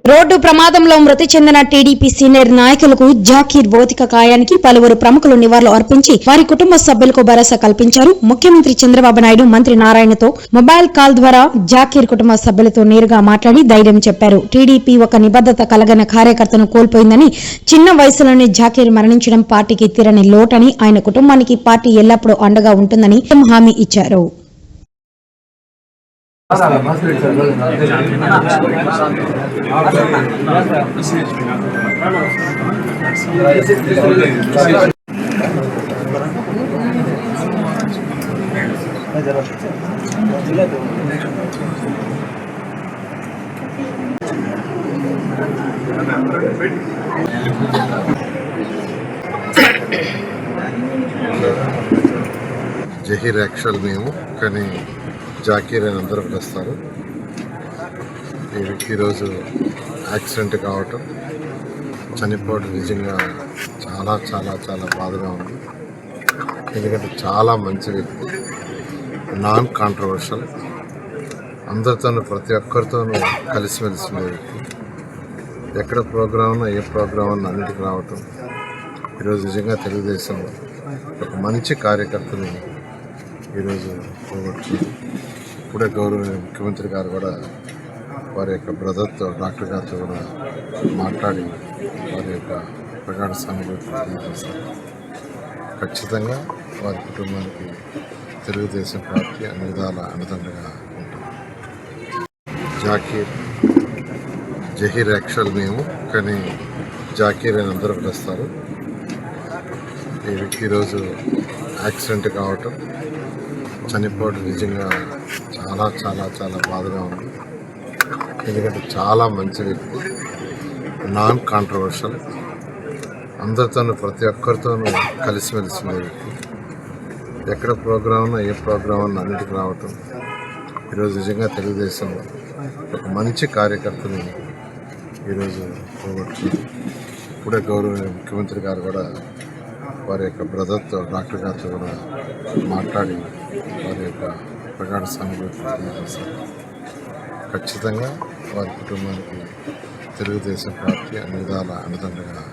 Road ప్రమాదంలో మృతి చెందిన టీడీపీ సీనియర్ నాయకులకు జాకీర్ భౌతిక కాయానికి పలువురు ప్రముఖులు నివాళులు అర్పించి వారి కుటుంబ సభ్యులకు భరోసా కల్పించారు. ముఖ్యమంత్రి చంద్రబాబు నాయుడు మంత్రి నారాయణతో మొబైల్ కాల్ ద్వారా జాకీర్ కుటుంబ సభ్యులతో నేరుగా మాట్లాడి ధైర్యం చెప్పారు. టీడీపీ ఒక నిబద్ధత కలగన కార్యకర్తను కోల్పోయిందని, చిన్న వయసులోనే జాకీర్ మరణించడం పార్టీకి తీరని లోటని, ఆయన కుటుంబానికి పార్టీ ఎల్లప్పుడూ అండగా ఉంటుందని హామీ ఇచ్చారు. జహీర్ యాక్చువల్ మేము కానీ జాకీర్ అని అందరూ పిలుస్తారు. ఈరోజు యాక్సిడెంట్ కావటం, చనిపోవడం నిజంగా చాలా చాలా చాలా బాధగా ఉంది. ఎందుకంటే చాలా మంచి వ్యక్తి, నాన్ కాంట్రవర్షియల్, అందరితోనూ ప్రతి ఒక్కరితోనూ కలిసిమెలిసి ఉండే వ్యక్తి. ఎక్కడ ప్రోగ్రామ్ ఉన్నా ఏ ప్రోగ్రామ్ ఉన్నా అన్నిటికి రావటం. ఈరోజు నిజంగా తెలుగుదేశం ఒక మంచి కార్యకర్తని ఈరోజు పోగొట్టుకుంది. ఇప్పుడే గౌరవ ముఖ్యమంత్రి గారు కూడా వారి యొక్క బ్రదర్తో, డాక్టర్ గారితో కూడా మాట్లాడి వారి యొక్క ప్రగాఢ సానుభూతి తెలియజేశారు. ఖచ్చితంగా వారి కుటుంబానికి తెలుగుదేశం పార్టీ అన్ని విధాల అండదండగా ఉంటుంది. జహీర్ యాక్చువల్ మేము కానీ జాకీర్ అని అందరూ పిలుస్తారు. ఈరోజు యాక్సిడెంట్ కావటం, చనిపోవడం నిజంగా చాలా చాలా చాలా బాధగా ఉంది. ఎందుకంటే చాలా మంచి వ్యక్తి, నాన్ కాంట్రవర్షియల్, అందరితోనూ ప్రతి ఒక్కరితోనూ కలిసిమెలిసి ఉండే వ్యక్తి. ఎక్కడ ప్రోగ్రామ్ ఉన్నా ఏ ప్రోగ్రామ్ ఉన్నా అన్నిటికి రావటం. ఈరోజు నిజంగా తెలుగుదేశం ఒక మంచి కార్యకర్తని ఈరోజు పోగొట్టుకుంది. ఇప్పుడే గౌరవ ముఖ్యమంత్రి గారు కూడా వారి యొక్క బ్రదర్తో, డాక్టర్ గారితో కూడా మాట్లాడి వారి యొక్క ప్రగాఢ సానుభూతి తెలియజేశారు. ఖచ్చితంగా వారి కుటుంబానికి తెలుగుదేశం పార్టీ అన్ని విధాల అండదండగా